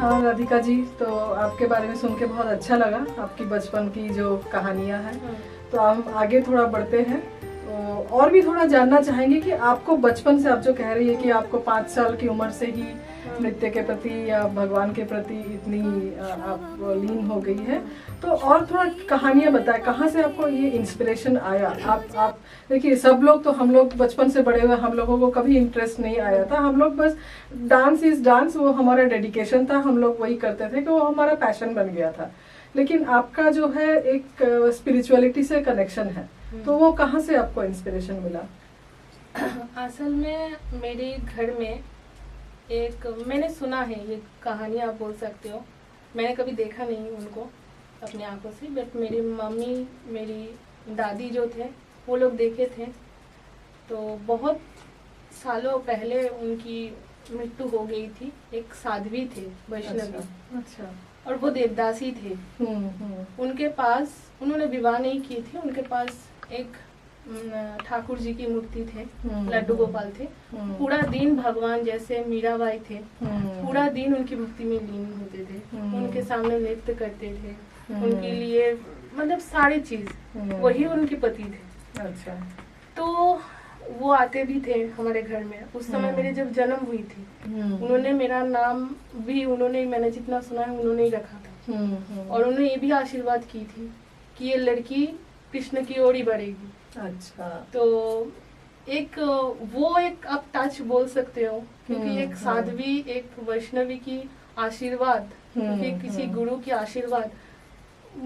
हाँ राधिका जी, तो आपके बारे में सुन के बहुत अच्छा लगा, आपकी बचपन की जो कहानियाँ हैं। तो हम आगे थोड़ा बढ़ते हैं, तो और भी थोड़ा जानना चाहेंगे कि आपको बचपन से, आप जो कह रही है कि आपको 5 साल की उम्र से ही नृत्य के प्रति या भगवान के प्रति इतनी आप लीन हो गई है, तो और थोड़ा कहानियाँ बताएं, कहाँ से आपको ये इंस्पिरेशन आया? आप देखिए, सब लोग तो, हम लोग बचपन से बड़े हुए, हम लोगों को कभी इंटरेस्ट नहीं आया था। हम लोग बस डांस इज डांस, वो हमारा डेडिकेशन था, हम लोग वही करते थे कि वो हमारा पैशन बन गया था। लेकिन आपका जो है एक स्पिरिचुअलिटी से कनेक्शन है, तो वो कहाँ से आपको इंस्पिरेशन मिला? असल में मेरे घर में एक, मैंने सुना है ये कहानी, आप बोल सकते हो, मैंने कभी देखा नहीं उनको अपनी आंखों से, बट मेरी मम्मी, मेरी दादी जो थे वो लोग देखे थे। तो बहुत सालों पहले उनकी मृत्यु हो गई थी। एक साध्वी थे, वैष्णवी। अच्छा। और वो देवदासी थे। उनके पास, उन्होंने विवाह नहीं की थी, उनके पास एक ठाकुर जी की मूर्ति थे, लड्डू गोपाल थे। पूरा दिन भगवान, जैसे मीराबाई थे, पूरा दिन उनकी भक्ति में लीन होते थे, उनके सामने नृत्य करते थे, उनके लिए मतलब सारी चीज, वही उनके पति थे। अच्छा। तो वो आते भी थे हमारे घर में। उस समय मेरे जब जन्म हुई थी, उन्होंने मेरा नाम भी, उन्होंने, मैंने जितना सुना है, उन्होंने ही रखा था। और उन्होंने ये भी आशीर्वाद की थी कि ये लड़की कृष्ण की ओर ही बढ़ेगी। अच्छा। तो एक वो एक आप टच बोल सकते हो, क्योंकि एक साध्वी, एक वैष्णवी की आशीर्वाद, क्योंकि किसी गुरु की आशीर्वाद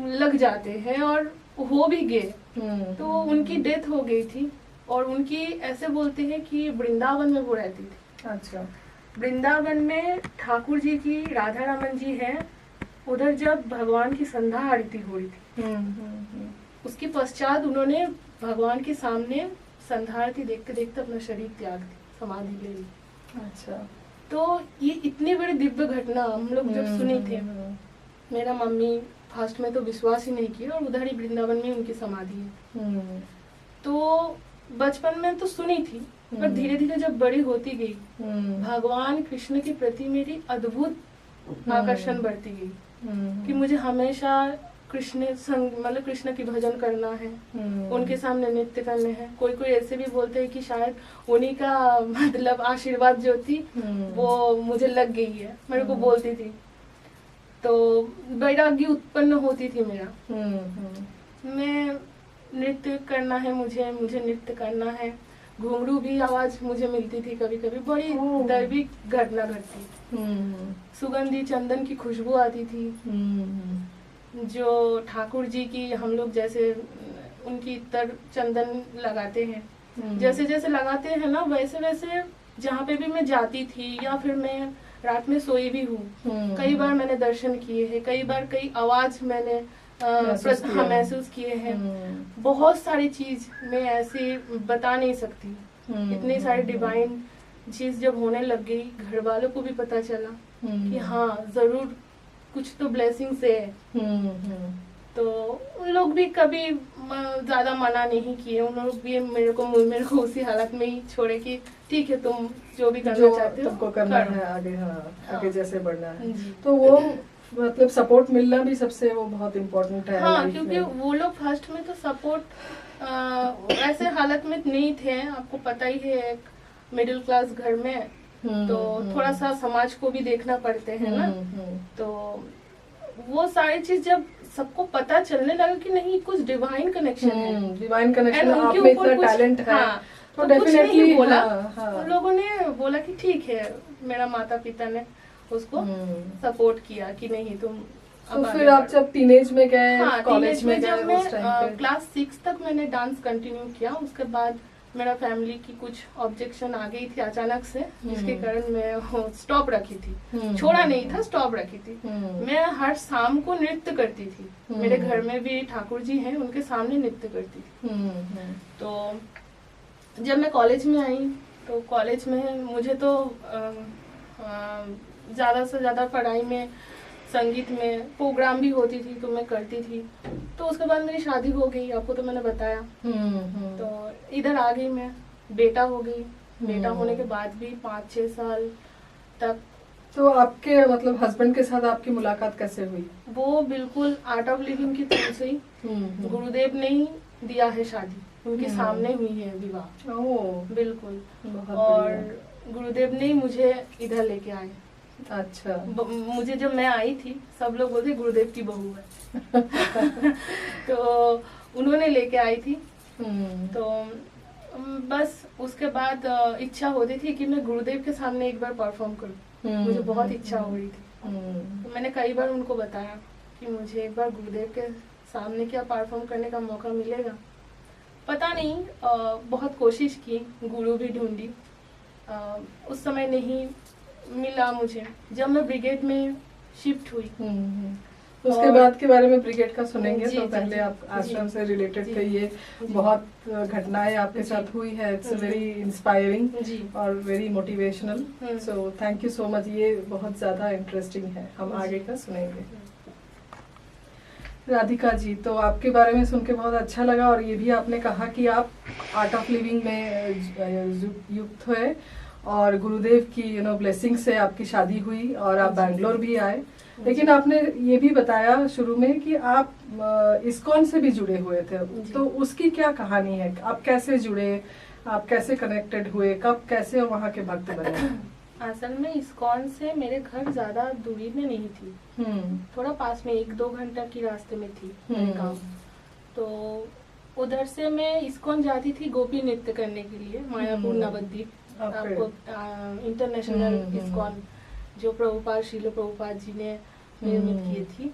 लग जाते हैं, और हो भी गए। तो उनकी डेथ हो गई थी, और उनकी, ऐसे बोलते हैं कि वृंदावन में वो रहती थी। अच्छा। वृंदावन में ठाकुर जी की, राधा रमन जी हैं, उधर जब भगवान की संध्या आरती हो रही थी, उसके पश्चात उन्होंने भगवान के सामने संध्या आरती देखते देखते अपना शरीर त्याग दी, समाधि ले ली। अच्छा। तो ये इतनी बड़ी दिव्य घटना हम लोग जब सुनी थे, मेरा मम्मी फर्स्ट में तो विश्वास ही नहीं किया, और उधर ही वृंदावन में उनकी समाधि है। तो बचपन में तो सुनी थी, पर धीरे धीरे जब बड़ी होती गई, भगवान कृष्ण के प्रति मेरी अद्भुत आकर्षण बढ़ती गई, कि मुझे हमेशा कृष्ण संग, मतलब कृष्ण की भजन करना है, उनके सामने नृत्य करने हैं। कोई कोई ऐसे भी बोलते हैं कि शायद उन्हीं का मतलब आशीर्वाद जो थी वो मुझे लग गई है, मेरे को बोलती थी। तो वैराग्य उत्पन्न होती थी मेरा, मैं नृत्य करना है, मुझे नृत्य करना है। घुंघरू भी आवाज मुझे मिलती थी कभी कभी, बड़ी दैविक घटना घटती। सुगंधी चंदन की खुशबू आती थी, जो ठाकुर जी की, हम लोग जैसे उनकी इतर चंदन लगाते हैं, जैसे जैसे लगाते हैं ना, वैसे वैसे जहाँ पे भी मैं जाती थी, या फिर मैं रात में सोई भी हूँ, कई बार मैंने दर्शन किए हैं, कई बार कई आवाज मैंने महसूस किए हैं। बहुत सारी चीज मैं ऐसे बता नहीं सकती, इतनी सारी डिवाइन चीज जब होने लग गई, घर वालों को भी पता चला कि हाँ जरूर कुछ तो ब्लेसिंग्स है। तो उन लोग भी कभी ज्यादा मना नहीं किए, उन लोग भी मेरे को उसी हालत में ही छोड़े कि ठीक है, तुम जो भी करना चाहते हो तुमको करना है आगे। हाँ, आगे जैसे बढ़ना है। तो वो मतलब सपोर्ट मिलना भी सबसे वो बहुत इम्पोर्टेंट है। हाँ, क्योंकि वो लोग फर्स्ट में तो सपोर्ट ऐसे हालत में नहीं थे, आपको पता ही है, एक मिडिल क्लास घर में, तो थोड़ा सा समाज को भी देखना पड़ते हैं ना। तो वो सारी चीज जब सबको पता चलने लगा कि नहीं, कुछ डिवाइन कनेक्शन है, डिवाइन कनेक्शन, आप में इतना टैलेंट है, हाँ, तो डेफिनेटली बोला। हाँ। उन लोगों ने बोला कि ठीक है, मेरा माता पिता ने उसको सपोर्ट किया कि नहीं तुम। तो फिर आप जब टीनेज में गए, हाँ, कॉलेज में जब गए, मैं उस टाइम पे क्लास 6 तक मैंने डांस कंटिन्यू किया। उसके बाद मेरा फैमिली की कुछ ऑब्जेक्शन आ गई थी अचानक से, जिसके कारण मैं स्टॉप रखी थी, छोड़ा नहीं था, स्टॉप रखी थी। मैं हर शाम को नृत्य करती थी, मेरे घर में भी ठाकुर जी हैं, उनके सामने नृत्य करती थी। तो जब मैं कॉलेज में आई, तो कॉलेज में मुझे तो ज्यादा से ज्यादा पढ़ाई में, संगीत में प्रोग्राम भी होती थी तो मैं करती थी। तो उसके बाद मेरी शादी हो गई, आपको तो मैंने बताया। तो इधर आ गई मैं, बेटा हो गई। बेटा होने के बाद भी 5-6 साल तक तो आपके मतलब हस्बैंड के साथ आपकी मुलाकात कैसे हुई? वो बिल्कुल आर्ट ऑफ लिविंग की तरफ से ही गुरुदेव ने ही दिया है शादी, उनके सामने हुई है विवाह। ओह बिल्कुल। बहुत और बढ़िया। गुरुदेव ने ही मुझे इधर लेके आए। अच्छा। मुझे जब मैं आई थी सब लोग बोलते गुरुदेव की बहू है तो उन्होंने लेके आई थी। तो बस उसके बाद इच्छा होती थी कि मैं गुरुदेव के सामने एक बार परफॉर्म करूं। मुझे बहुत इच्छा हो रही थी। तो मैंने कई बार उनको बताया कि मुझे एक बार गुरुदेव के सामने क्या परफॉर्म करने का मौका मिलेगा। पता नहीं, बहुत कोशिश की, गुरु भी ढूंढी, उस समय नहीं मिला मुझे। जब मैं ब्रिगेड में शिफ्ट हुई, उसके बाद के बारे में ब्रिगेड का सुनेंगे। जी, तो जी, पहले जी, आप आश्रम से रिलेटेड जी, कहिए। जी, बहुत घटनाएं आपके साथ हुई है। इट्स वेरी इंस्पायरिंग जी, और very motivational. So thank you so much. ये बहुत ज्यादा इंटरेस्टिंग है, हम आगे का सुनेंगे। राधिका जी, तो आपके बारे में सुन के बहुत अच्छा लगा और ये भी आपने कहा कि आप आर्ट ऑफ लिविंग में युक्त हुए और गुरुदेव की ब्लेसिंग से आपकी शादी हुई और आप बैंगलोर भी आए। लेकिन आपने ये भी बताया शुरू में कि आप इस्कॉन से भी जुड़े हुए थे, तो उसकी क्या कहानी है? आप कैसे जुड़े, आप कैसे कनेक्टेड हुए, कब कैसे वहाँ के भक्त बने? असल में इस्कॉन से मेरे घर ज्यादा दूरी में नहीं थी, थोड़ा पास में 1-2 घंटा की रास्ते में थी मेरे गाँव। तो उधर से मैं इस्कॉन जाती थी गोपी नृत्य करने के लिए, मायापुर नवद्वीप। आपको इंटरनेशनल इस्कॉन जो प्रभुपाद श्रील प्रभुपाद जी ने निर्मित किए थी।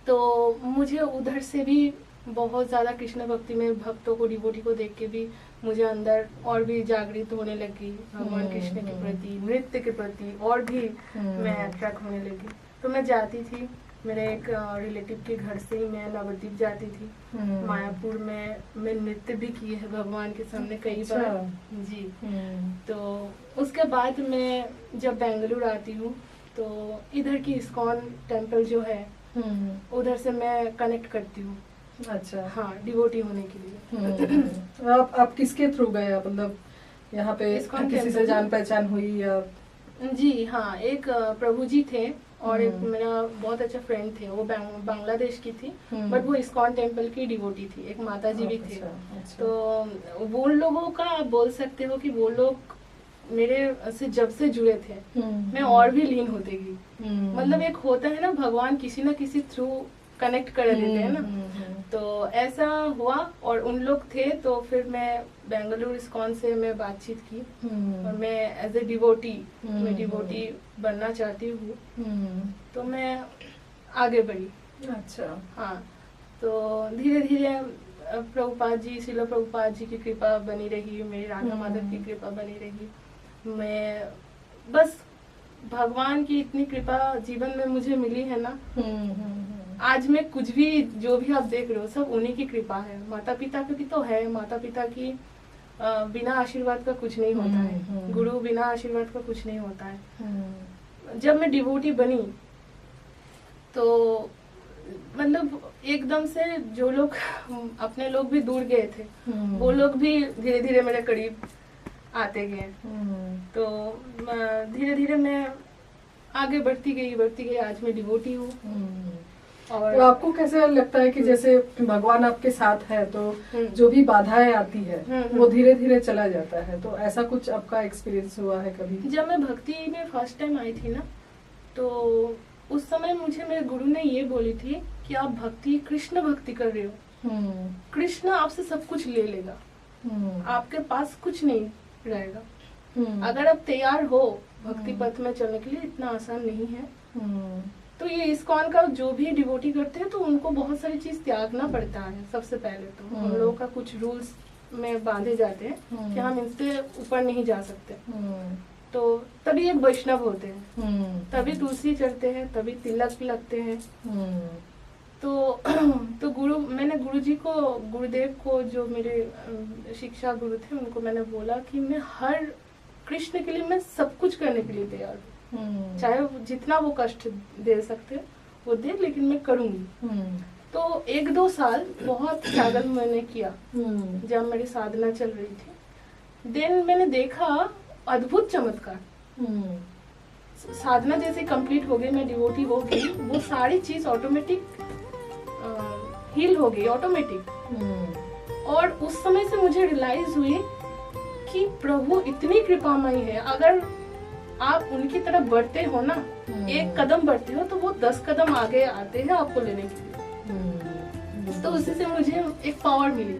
तो मुझे उधर से भी बहुत ज्यादा कृष्ण भक्ति में भक्तों को, डिवोटी को देख के भी मुझे अंदर और भी जागृत होने लगी भगवान कृष्ण के प्रति, नृत्य के प्रति, और भी मैं अट्रैक्ट होने लगी। तो मैं जाती थी, मेरे एक रिलेटिव के घर से ही मैं नवद्वीप जाती थी। मायापुर में मैं नृत्य भी किए है भगवान के सामने कई बार जी। तो उसके बाद मैं जब बेंगलुरु आती हूँ तो इधर की इस्कॉन टेम्पल जो है उधर से मैं कनेक्ट करती हूँ। अच्छा। हाँ, डिवोटी होने के लिए। आप किसके थ्रू गए? मतलब यहाँ पे किसी से जान पहचान हुई या? जी हाँ, एक प्रभु जी थे और एक मेरा बहुत अच्छा फ्रेंड थे, वो बांग्लादेश की थी, बट वो इस्कॉन टेम्पल की डिवोटी थी। एक माता जी भी थे। अच्छा। तो वो लोगों का आप बोल सकते हो कि वो लोग मेरे से जब से जुड़े थे मैं और भी लीन होती गई। मतलब एक होता है ना, भगवान किसी न किसी थ्रू कनेक्ट कर देते हैं ना। तो ऐसा हुआ और उन लोग थे। तो फिर मैं बेंगलुरु इस्कॉन से मैं बातचीत की और मैं एज ए डिवोटी, मैं डिवोटी बनना चाहती हूँ। तो मैं आगे बढ़ी। अच्छा। हाँ, तो धीरे धीरे प्रभुपाद जी, श्रील प्रभुपाद जी की कृपा बनी रही, मेरी राधा माधव की कृपा बनी रही। मैं बस भगवान की इतनी कृपा जीवन में मुझे मिली है ना, आज मैं कुछ भी जो भी आप देख रहे हो सब उन्हीं की कृपा है। माता पिता की तो है, माता पिता की बिना आशीर्वाद का कुछ नहीं होता है, गुरु बिना आशीर्वाद का कुछ नहीं होता है। जब मैं डिवोटी बनी तो मतलब एकदम से जो लोग अपने लोग भी दूर गए थे वो लोग भी धीरे धीरे मेरे करीब आते गए। तो धीरे धीरे मैं आगे बढ़ती गई। आज मैं डिवोटी हूँ। और तो आपको कैसे लगता है कि जैसे भगवान आपके साथ है तो जो भी बाधाएं आती है वो धीरे धीरे चला जाता है? तो ऐसा कुछ आपका एक्सपीरियंस हुआ है कभी? जब मैं भक्ति में फर्स्ट टाइम आई थी ना, तो उस समय मुझे मेरे गुरु ने ये बोली थी कि आप भक्ति, कृष्ण भक्ति कर रहे हो, कृष्ण आपसे सब कुछ ले लेगा, आपके पास कुछ नहीं रहेगा। अगर आप तैयार हो भक्ति पथ में चलने के लिए, इतना आसान नहीं है। तो ये इस्कॉन का जो भी डिवोटी करते हैं तो उनको बहुत सारी चीज त्यागना पड़ता है। सबसे पहले तो हम लोगों का कुछ रूल्स में बांधे जाते हैं कि हम इनसे ऊपर नहीं जा सकते। तो तभी एक वैष्णव होते हैं, तभी तुलसी चढ़ते हैं, तभी तिलक लगते हैं। तो मैंने गुरुजी को, गुरुदेव को, जो मेरे शिक्षा गुरु थे, उनको मैंने बोला कि मैं हर कृष्ण के लिए मैं सब कुछ करने के लिए तैयार हूँ, चाहे जितना वो कष्ट दे सकते वो दे, लेकिन मैं करूंगी। तो 1-2 साल बहुत स्ट्रगल मैंने किया जब मेरी साधना चल रही थी। देन मैंने देखा अद्भुत चमत्कार। साधना जैसे कंप्लीट हो गई, मैं डिवोटी हो गई, वो सारी चीज ऑटोमेटिक हील हो गई ऑटोमेटिक। और उस समय से मुझे रियलाइज हुई कि प्रभु इतनी कृपामयी है, अगर आप उनकी तरफ बढ़ते हो ना, एक कदम बढ़ते हो तो वो 10 कदम आगे आते हैं आपको लेने के लिए। तो उसी से मुझे एक पावर मिली।